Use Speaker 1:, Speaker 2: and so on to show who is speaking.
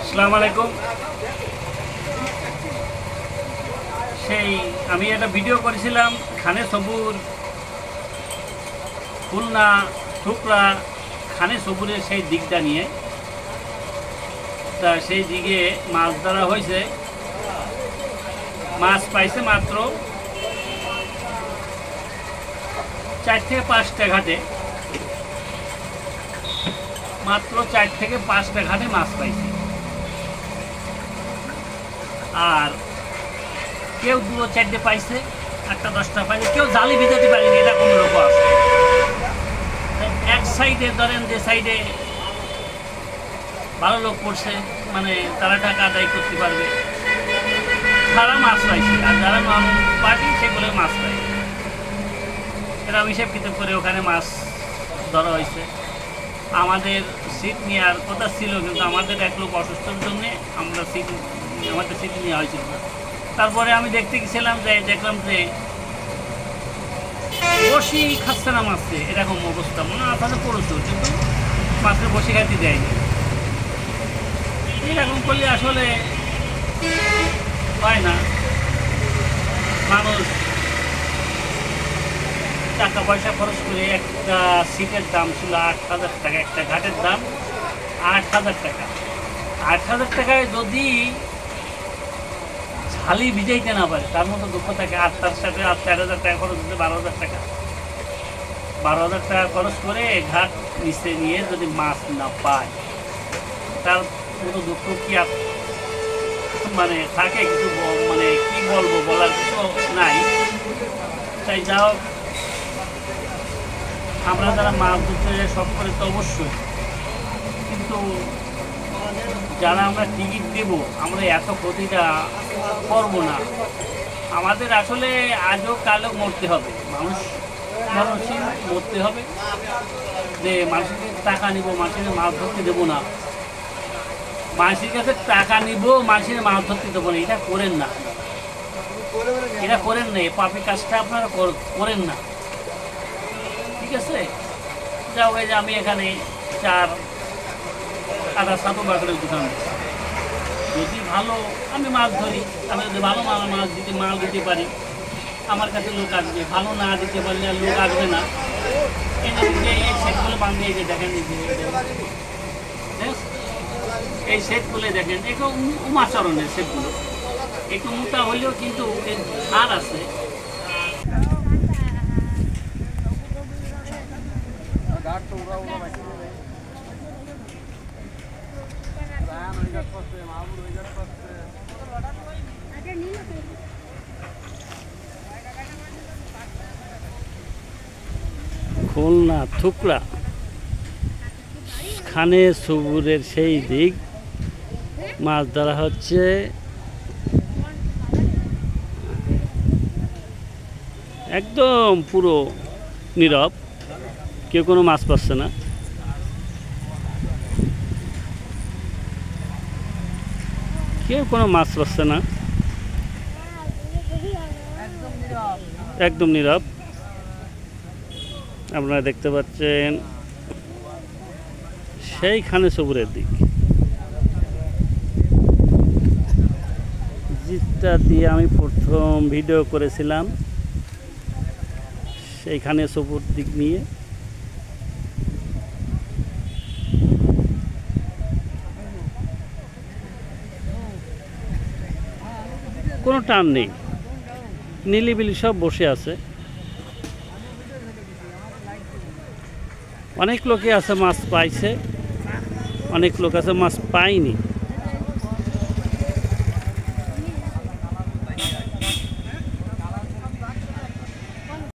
Speaker 1: আসসালামু আলাইকুম। সেই আমি একটা ভিডিও করেছিলাম খানে সবুর খুলনা ঠুকরা খানে সবুরের সেই দিকটা নিয়ে। তা সেই দিকে মাছ ধরা হয়েছে, মাছ পাইছে মাত্র 4 থেকে 5টা ঘাটে, মাত্র 4 থেকে 5টা ঘাটে মাছ পাইছে। আর কেউ 2-4টে পাইছে, 8-10টা পাইছে, কেউ জালি ভিজাতে পারেনি, এটা কোনো লোক আছে। এক সাইডে ধরেন যে সাইডে ভালো লোক পড়ছে, মানে তারা টাকা আদায় করতে পারবে, তারা মাছ পাইছে। আর যারা নন পার্টি সেগুলো মাছ পায়। এরা হিসেব কিতাব করে ওখানে মাছ ধরা হয়েছে। আমাদের সিট নেওয়ার কথা ছিল, কিন্তু আমাদের এক লোক অসুস্থর জন্যে আমাদের সিট নেওয়া হয়েছিল না। তারপরে আমি দেখতে গেছিলাম, যে দেখলাম যে বসি খাচ্ছে না মাছকে, এরকম অবস্থা। মনে আসলে পড়েছ, কিন্তু মাছকে বসি খাইতে দেয়নি। এরকম করলে আসলে হয় না। মানুষ টাকা পয়সা খরচ করে, একটা সিটের দাম ছিল 8,000 টাকা, একটা ঘাটের দাম 8,000 টাকা। 8,000 টাকায় যদি ঝালি ভিজাইতে না পারে, তার মতো দুঃখ থাকে। আর তার সাথে 4,000 টাকা খরচ হচ্ছে 12,000 টাকা। 12,000 টাকা খরচ করে ঘাট নিচে নিয়ে যদি মাছ না পায়, তার মতো দুঃখ কি আর মানে থাকে? কিছু মানে কি বলবো, বলার কিছু নাই। তাই যাও, আমরা যারা মাছ ধরতে সব করে তো অবশ্যই, কিন্তু যারা আমরা টিকিট দেব, আমরা এত ক্ষতিটা করবো না। আমাদের আসলে আজও কালও মরতে হবে, মানুষই মরতে হবে। যে মানুষের টাকা নিব, মানুষের মাছ ধরতে দেবো না, মানুষের কাছে টাকা নিব, মানুষের মাছ ধরতে দেবো না, এটা করেন না। এটা করেন না, এই পাপি কাজটা আপনারা করেন না, ঠিক আছে? যাও, এই যে আমি এখানে 4 আধা 7 বাকরের দোকান, যদি ভালো আমি মাছ ধরি, আমি যদি ভালো মাল দিতে পারি, আমার কাছে লোক আসবে। ভালো না দিতে পারলে আর লোক আসবে না। এই সেটগুলো বানিয়ে যে দেখেন, এই সেটগুলো দেখেন, একটু উমাচরণের সেটগুলো, একটু মোটা হলেও কিন্তু এর ধার আছে। খুলনা ঠুকরা খানে সবুরের সেই দিক মাছ ধরা হচ্ছে। একদম পুরো নীরব, কেউ কোনো মাছ পাচ্ছে না। কেউ কোনো মাছ পাচ্ছে না, একদম নীরব। আপনারা দেখতে পাচ্ছেন সেই খানে সবুরের দিক, যেটা দিয়ে আমি প্রথম ভিডিও করেছিলাম, সেইখানে সবুর দিক নিয়ে। কোনো টান নেই, নিলিবিলি সব বসে আছে। অনেক লোকে আছে মাছ পাইছে, অনেক লোক আছে মাছ পায়নি।